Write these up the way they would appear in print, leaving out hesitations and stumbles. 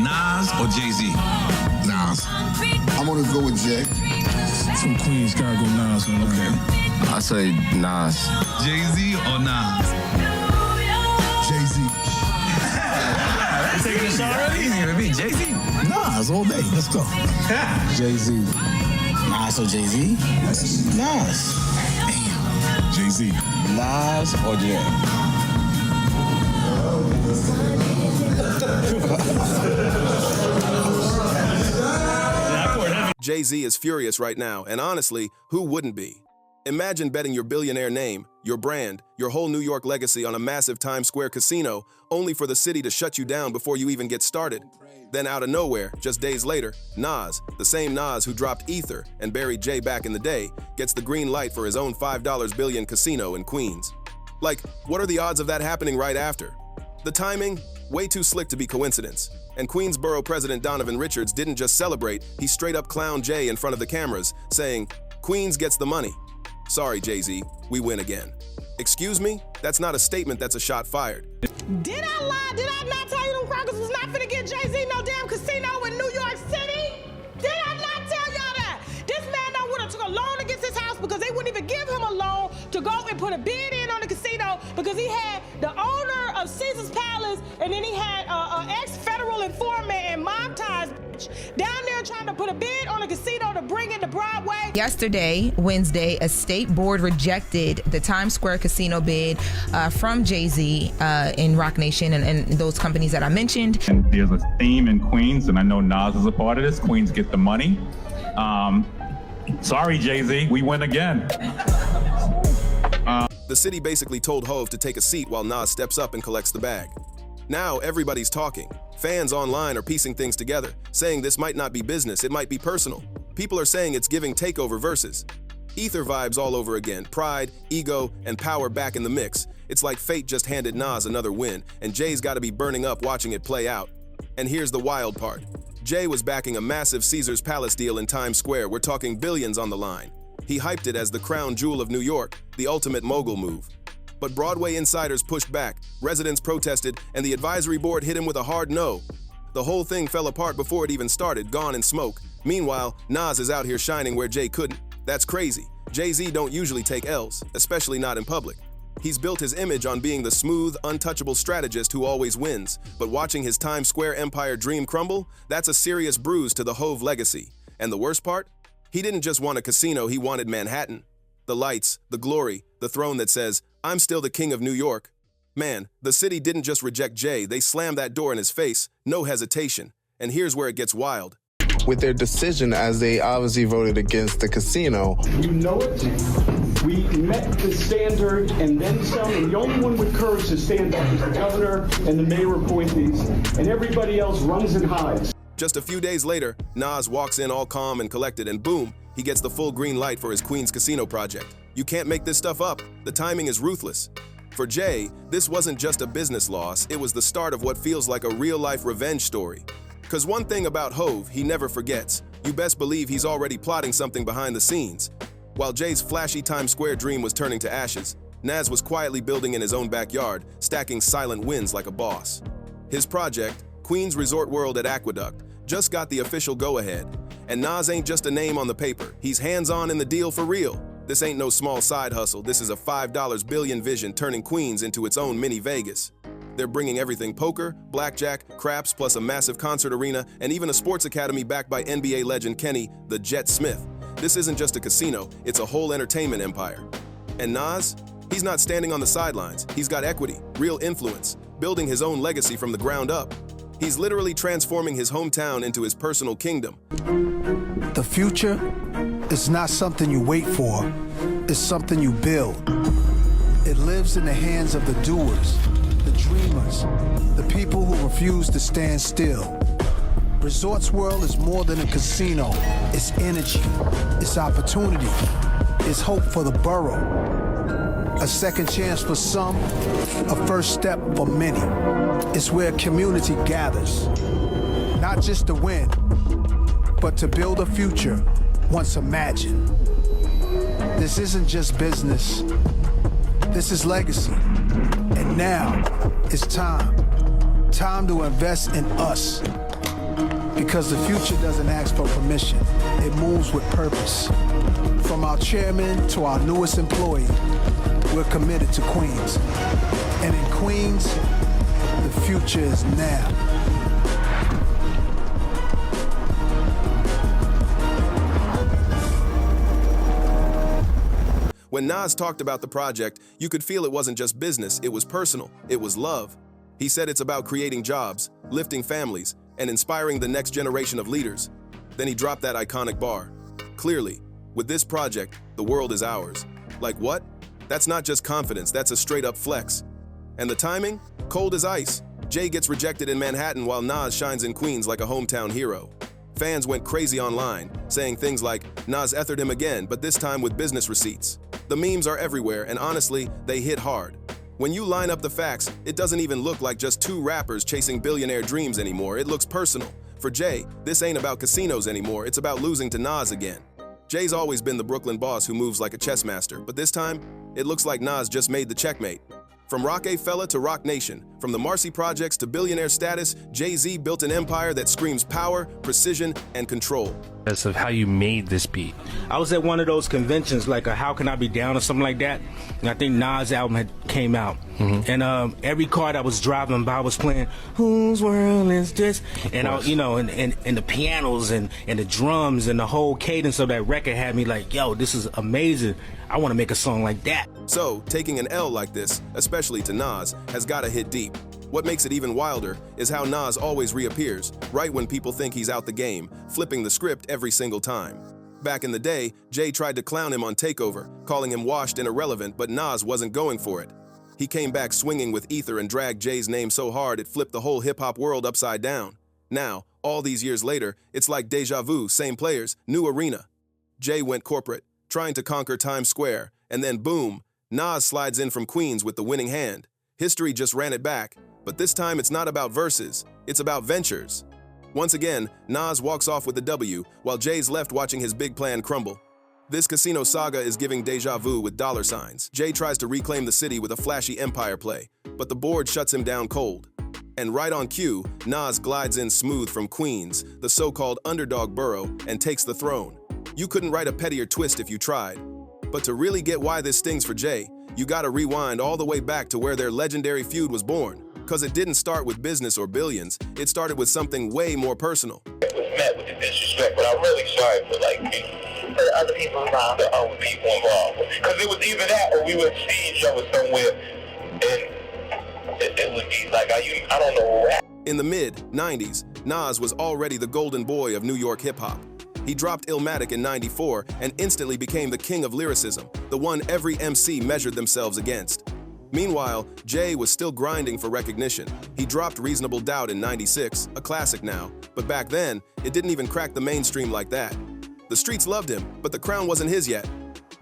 Nas or Jay-Z? Nas. I'm gonna go with Jay. From Queens, gotta go Nas on that. I say Nas. Jay-Z or Nas? Jay-Z. You taking a shot already? Easy to beat. Jay-Z? Nas all day. Let's go. Jay-Z. Nas or Jay-Z? Nas. Damn. Jay-Z. Nas or Jay? Jay-Z is furious right now, and honestly, who wouldn't be? Imagine betting your billionaire name, your brand, your whole New York legacy on a massive Times Square casino, only for the city to shut you down before you even get started. Then out of nowhere, just days later, Nas, the same Nas who dropped Ether and buried Jay back in the day, gets the green light for his own $5 billion casino in Queens. Like, what are the odds of that happening right after? The timing? Way too slick to be coincidence. And Queensboro President Donovan Richards didn't just celebrate, he straight up clowned Jay in front of the cameras, saying, "Queens gets the money." Sorry, Jay-Z, we win again. Excuse me? That's not a statement, that's a shot fired. Did I lie? Did I not tell you them crackers was not finna get Jay-Z no damn casino in New York City? Did I not tell y'all that? This man done would've took a loan against his house because they wouldn't even give him a loan to go and put a bid in on the casino because he had the owner of Caesar's Palace and then he had an ex-federal informant and mob ties down there trying to put a bid on a casino to bring it to Broadway. Yesterday, Wednesday, a state board rejected the Times Square casino bid from Jay-Z in Roc Nation and those companies that I mentioned. And there's a theme in Queens, and I know Nas is a part of this. Queens get the money. Sorry, Jay-Z, we win again. The city basically told Hove to take a seat while Nas steps up and collects the bag. Now everybody's talking. Fans online are piecing things together, saying this might not be business, it might be personal. People are saying it's giving Takeover versus. Ether vibes all over again, pride, ego, and power back in the mix. It's like fate just handed Nas another win, and Jay's gotta be burning up watching it play out. And here's the wild part. Jay was backing a massive Caesar's Palace deal in Times Square. We're talking billions on the line. He hyped it as the crown jewel of New York, the ultimate mogul move. But Broadway insiders pushed back, residents protested, and the advisory board hit him with a hard no. The whole thing fell apart before it even started, gone in smoke. Meanwhile, Nas is out here shining where Jay couldn't. That's crazy. Jay-Z don't usually take L's, especially not in public. He's built his image on being the smooth, untouchable strategist who always wins. But watching his Times Square empire dream crumble, that's a serious bruise to the Hove legacy. And the worst part? He didn't just want a casino, he wanted Manhattan. The lights, the glory, the throne that says, "I'm still the king of New York." Man, the city didn't just reject Jay, they slammed that door in his face, no hesitation. And here's where it gets wild. With their decision, as they obviously voted against the casino. You know it. We met the standard and then some, and the only one with courage to stand up is the governor and the mayor appointees, and everybody else runs and hides. Just a few days later, Nas walks in all calm and collected, and boom, he gets the full green light for his Queens casino project. You can't make this stuff up. The timing is ruthless. For Jay, this wasn't just a business loss, it was the start of what feels like a real-life revenge story. Cause one thing about Hove, he never forgets. You best believe he's already plotting something behind the scenes. While Jay's flashy Times Square dream was turning to ashes, Nas was quietly building in his own backyard, stacking silent wins like a boss. His project, Queens Resort World at Aqueduct, just got the official go-ahead. And Nas ain't just a name on the paper, he's hands-on in the deal for real. This ain't no small side hustle, this is a $5 billion vision turning Queens into its own mini Vegas. They're bringing everything poker, blackjack, craps, plus a massive concert arena, and even a sports academy backed by NBA legend Kenny, the Jet Smith. This isn't just a casino, it's a whole entertainment empire. And Nas? He's not standing on the sidelines, he's got equity, real influence, building his own legacy from the ground up. He's literally transforming his hometown into his personal kingdom. The future is not something you wait for, it's something you build. It lives in the hands of the doers, the dreamers, the people who refuse to stand still. Resorts World is more than a casino. It's energy, it's opportunity, it's hope for the borough. A second chance for some, a first step for many. It's where community gathers, not just to win, but to build a future once imagined. This isn't just business, this is legacy. And now, it's time to invest in us. Because the future doesn't ask for permission. It moves with purpose. From our chairman to our newest employee, we're committed to Queens. And in Queens, the future is now. When Nas talked about the project, you could feel it wasn't just business, it was personal, it was love. He said it's about creating jobs, lifting families, and inspiring the next generation of leaders. Then he dropped that iconic bar. Clearly, with this project, the world is ours. Like what? That's not just confidence, that's a straight-up flex. And the timing? Cold as ice. Jay gets rejected in Manhattan while Nas shines in Queens like a hometown hero. Fans went crazy online, saying things like, Nas ethered him again, but this time with business receipts. The memes are everywhere, and honestly, they hit hard. When you line up the facts, it doesn't even look like just two rappers chasing billionaire dreams anymore. It looks personal. For Jay, this ain't about casinos anymore, it's about losing to Nas again. Jay's always been the Brooklyn boss who moves like a chess master, but this time, it looks like Nas just made the checkmate. From Rockefeller to Rock Nation, from the Marcy Projects to billionaire status, Jay-Z built an empire that screams power, precision, and control. Of how you made this beat. I was at one of those conventions, like a How Can I Be Down or something like that, and I think Nas' album had came out. And every car that was driving by was playing Whose World Is This? And I, you know, and the pianos and the drums and the whole cadence of that record had me like, yo, this is amazing. I want to make a song like that. So, taking an L like this, especially to Nas, has got to hit deep. What makes it even wilder is how Nas always reappears, right when people think he's out the game, flipping the script every single time. Back in the day, Jay tried to clown him on Takeover, calling him washed and irrelevant, but Nas wasn't going for it. He came back swinging with ether and dragged Jay's name so hard it flipped the whole hip-hop world upside down. Now, all these years later, it's like deja vu, same players, new arena. Jay went corporate, trying to conquer Times Square, and then boom, Nas slides in from Queens with the winning hand. History just ran it back. But this time it's not about verses, it's about ventures. Once again, Nas walks off with the W, while Jay's left watching his big plan crumble. This casino saga is giving deja vu with dollar signs. Jay tries to reclaim the city with a flashy empire play, but the board shuts him down cold. And right on cue, Nas glides in smooth from Queens, the so-called underdog borough, and takes the throne. You couldn't write a pettier twist if you tried. But to really get why this stings for Jay, you gotta rewind all the way back to where their legendary feud was born. Because it didn't start with business or billions, it started with something way more personal. It was met with the disrespect, but I'm really sorry for for the other people involved. The other people involved. Because it was either that or we would see each other somewhere and it would be like, I don't know where. In the mid-90s, Nas was already the golden boy of New York hip-hop. He dropped Illmatic in '94 and instantly became the king of lyricism, the one every MC measured themselves against. Meanwhile, Jay was still grinding for recognition. He dropped Reasonable Doubt in '96, a classic now, but back then, it didn't even crack the mainstream like that. The streets loved him, but the crown wasn't his yet.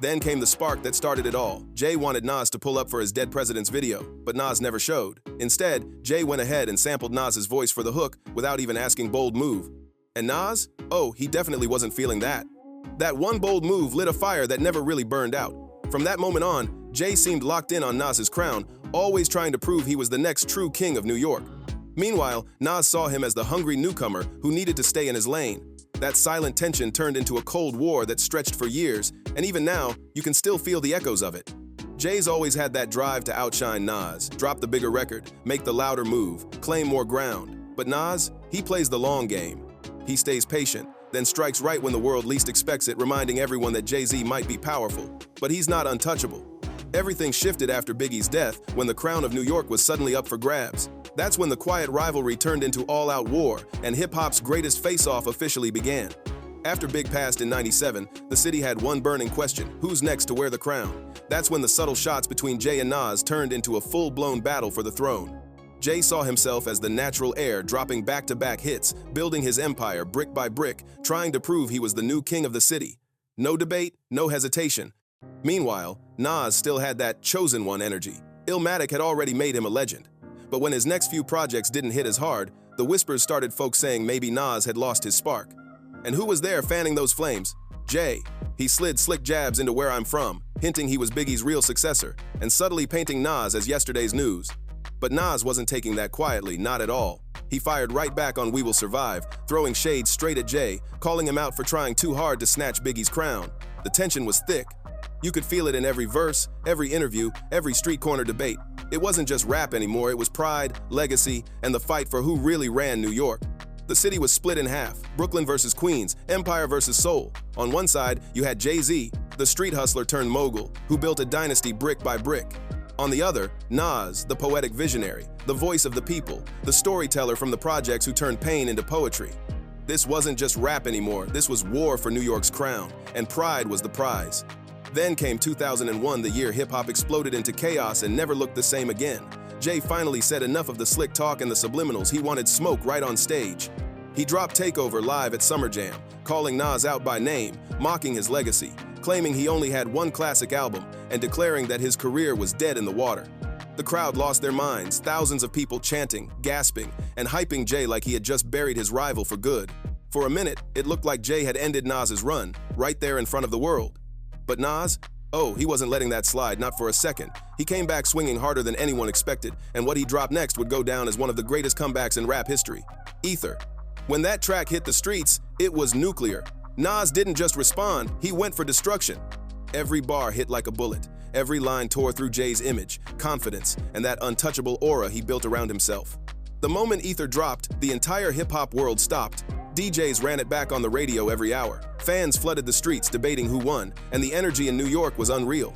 Then came the spark that started it all. Jay wanted Nas to pull up for his Dead President's video, but Nas never showed. Instead, Jay went ahead and sampled Nas's voice for the hook without even asking bold move. And Nas? Oh, he definitely wasn't feeling that. That one bold move lit a fire that never really burned out. From that moment on, Jay seemed locked in on Nas's crown, always trying to prove he was the next true king of New York. Meanwhile, Nas saw him as the hungry newcomer who needed to stay in his lane. That silent tension turned into a cold war that stretched for years, and even now, you can still feel the echoes of it. Jay's always had that drive to outshine Nas, drop the bigger record, make the louder move, claim more ground. But Nas, he plays the long game. He stays patient, then strikes right when the world least expects it, reminding everyone that Jay-Z might be powerful. But he's not untouchable. Everything shifted after Biggie's death when the crown of New York was suddenly up for grabs. That's when the quiet rivalry turned into all-out war, and hip-hop's greatest face-off officially began. After Big passed in '97, the city had one burning question: who's next to wear the crown? That's when the subtle shots between Jay and Nas turned into a full-blown battle for the throne. Jay saw himself as the natural heir, dropping back-to-back hits, building his empire brick by brick, trying to prove he was the new king of the city. No debate, no hesitation. Meanwhile, Nas still had that chosen one energy. Illmatic had already made him a legend. But when his next few projects didn't hit as hard, the whispers started folks saying maybe Nas had lost his spark. And who was there fanning those flames? Jay. He slid slick jabs into Where I'm From, hinting he was Biggie's real successor, and subtly painting Nas as yesterday's news. But Nas wasn't taking that quietly, not at all. He fired right back on We Will Survive, throwing shade straight at Jay, calling him out for trying too hard to snatch Biggie's crown. The tension was thick. You could feel it in every verse, every interview, every street corner debate. It wasn't just rap anymore, it was pride, legacy, and the fight for who really ran New York. The city was split in half, Brooklyn versus Queens, Empire versus Soul. On one side, you had Jay-Z, the street hustler turned mogul, who built a dynasty brick by brick. On the other, Nas, the poetic visionary, the voice of the people, the storyteller from the projects who turned pain into poetry. This wasn't just rap anymore, this was war for New York's crown, and pride was the prize. Then came 2001, the year hip-hop exploded into chaos and never looked the same again. Jay finally said enough of the slick talk and the subliminals. He wanted smoke right on stage. He dropped Takeover live at Summer Jam, calling Nas out by name, mocking his legacy, claiming he only had one classic album, and declaring that his career was dead in the water. The crowd lost their minds, thousands of people chanting, gasping, and hyping Jay like he had just buried his rival for good. For a minute, it looked like Jay had ended Nas's run, right there in front of the world. But Nas? Oh, he wasn't letting that slide, not for a second. He came back swinging harder than anyone expected, and what he dropped next would go down as one of the greatest comebacks in rap history. Ether. When that track hit the streets, it was nuclear. Nas didn't just respond, he went for destruction. Every bar hit like a bullet. Every line tore through Jay's image, confidence, and that untouchable aura he built around himself. The moment Ether dropped, the entire hip-hop world stopped. DJs ran it back on the radio every hour. Fans flooded the streets debating who won, and the energy in New York was unreal.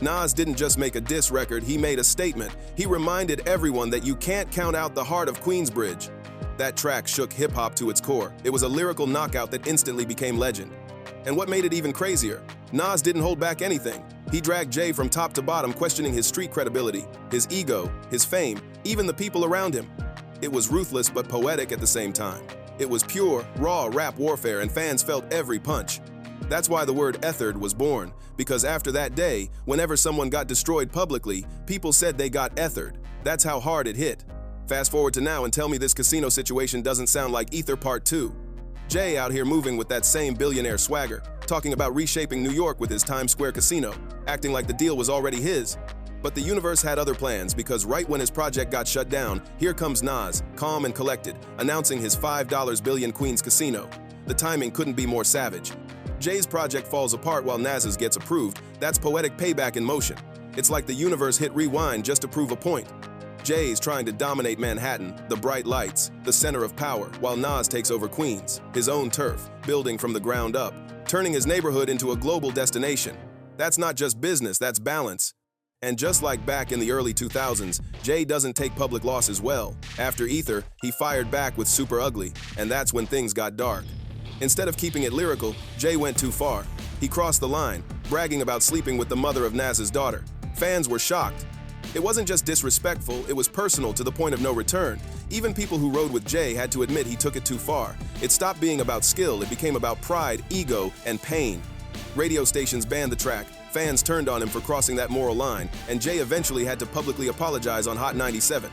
Nas didn't just make a diss record, he made a statement. He reminded everyone that you can't count out the heart of Queensbridge. That track shook hip-hop to its core. It was a lyrical knockout that instantly became legend. And what made it even crazier, Nas didn't hold back anything. He dragged Jay from top to bottom, questioning his street credibility, his ego, his fame, even the people around him. It was ruthless but poetic at the same time. It was pure, raw rap warfare, and fans felt every punch. That's why the word ethered was born, because after that day, whenever someone got destroyed publicly, people said they got ethered. That's how hard it hit. Fast forward to now and tell me this casino situation doesn't sound like Ether Part 2. Jay out here moving with that same billionaire swagger, talking about reshaping New York with his Times Square casino, acting like the deal was already his. But the universe had other plans, because right when his project got shut down, here comes Nas, calm and collected, announcing his $5 billion Queens casino. The timing couldn't be more savage. Jay's project falls apart while Nas's gets approved. That's poetic payback in motion. It's like the universe hit rewind just to prove a point. Jay's trying to dominate Manhattan, the bright lights, the center of power, while Nas takes over Queens, his own turf, building from the ground up, turning his neighborhood into a global destination. That's not just business, that's balance. And just like back in the early 2000s, Jay doesn't take public losses well. After Ether, he fired back with Super Ugly, and that's when things got dark. Instead of keeping it lyrical, Jay went too far. He crossed the line, bragging about sleeping with the mother of Nas's daughter. Fans were shocked. It wasn't just disrespectful, it was personal to the point of no return. Even people who rode with Jay had to admit he took it too far. It stopped being about skill, it became about pride, ego, and pain. Radio stations banned the track, fans turned on him for crossing that moral line, and Jay eventually had to publicly apologize on Hot 97.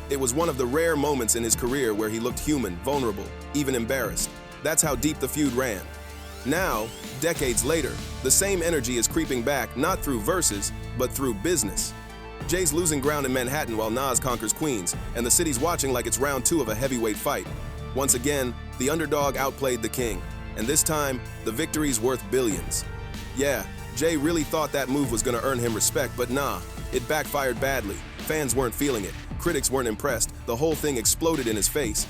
It was one of the rare moments in his career where he looked human, vulnerable, even embarrassed. That's how deep the feud ran. Now, decades later, the same energy is creeping back, not through verses, but through business. Jay's losing ground in Manhattan while Nas conquers Queens, and the city's watching like it's round 2 of a heavyweight fight. Once again, the underdog outplayed the king, and this time, the victory's worth billions. Yeah, Jay really thought that move was gonna earn him respect, but nah, it backfired badly. Fans weren't feeling it, critics weren't impressed, the whole thing exploded in his face.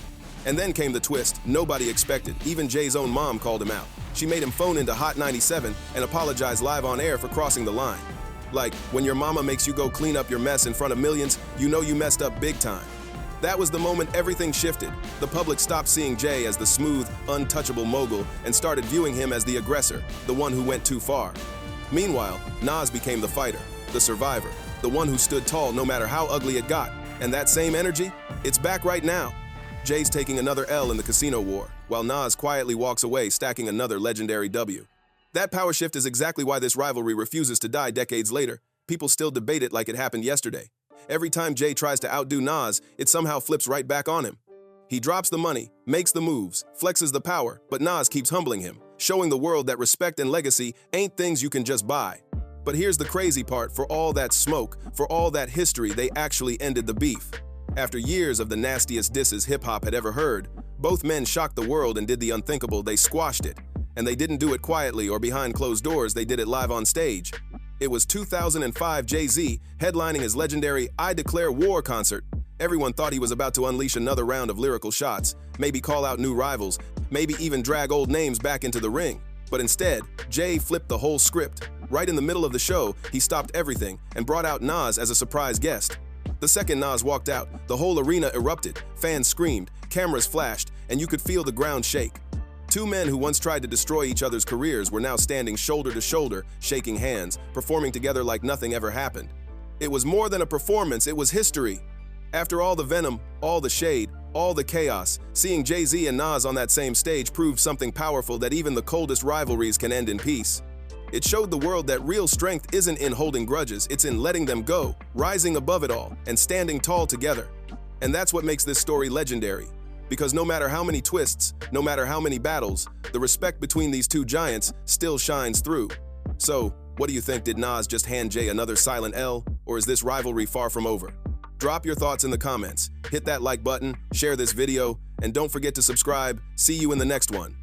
And then came the twist nobody expected. Even Jay's own mom called him out. She made him phone into Hot 97 and apologize live on air for crossing the line. Like, when your mama makes you go clean up your mess in front of millions, you know you messed up big time. That was the moment everything shifted. The public stopped seeing Jay as the smooth, untouchable mogul and started viewing him as the aggressor, the one who went too far. Meanwhile, Nas became the fighter, the survivor, the one who stood tall no matter how ugly it got. And that same energy, it's back right now. Jay's taking another L in the casino war, while Nas quietly walks away, stacking another legendary W. That power shift is exactly why this rivalry refuses to die decades later. People still debate it like it happened yesterday. Every time Jay tries to outdo Nas, it somehow flips right back on him. He drops the money, makes the moves, flexes the power, but Nas keeps humbling him, showing the world that respect and legacy ain't things you can just buy. But here's the crazy part, for all that smoke, for all that history, they actually ended the beef. After years of the nastiest disses hip-hop had ever heard, both men shocked the world and did the unthinkable. They squashed it. And they didn't do it quietly or behind closed doors, they did it live on stage. It was 2005 Jay-Z headlining his legendary I Declare War concert. Everyone thought he was about to unleash another round of lyrical shots, maybe call out new rivals, maybe even drag old names back into the ring. But instead, Jay flipped the whole script. Right in the middle of the show, he stopped everything and brought out Nas as a surprise guest. The second Nas walked out, the whole arena erupted, fans screamed, cameras flashed, and you could feel the ground shake. Two men who once tried to destroy each other's careers were now standing shoulder to shoulder, shaking hands, performing together like nothing ever happened. It was more than a performance, it was history. After all the venom, all the shade, all the chaos, seeing Jay-Z and Nas on that same stage proved something powerful, that even the coldest rivalries can end in peace. It showed the world that real strength isn't in holding grudges, it's in letting them go, rising above it all, and standing tall together. And that's what makes this story legendary. Because no matter how many twists, no matter how many battles, the respect between these two giants still shines through. So, what do you think? Did Nas just hand Jay another silent L, or is this rivalry far from over? Drop your thoughts in the comments, hit that like button, share this video, and don't forget to subscribe. See you in the next one.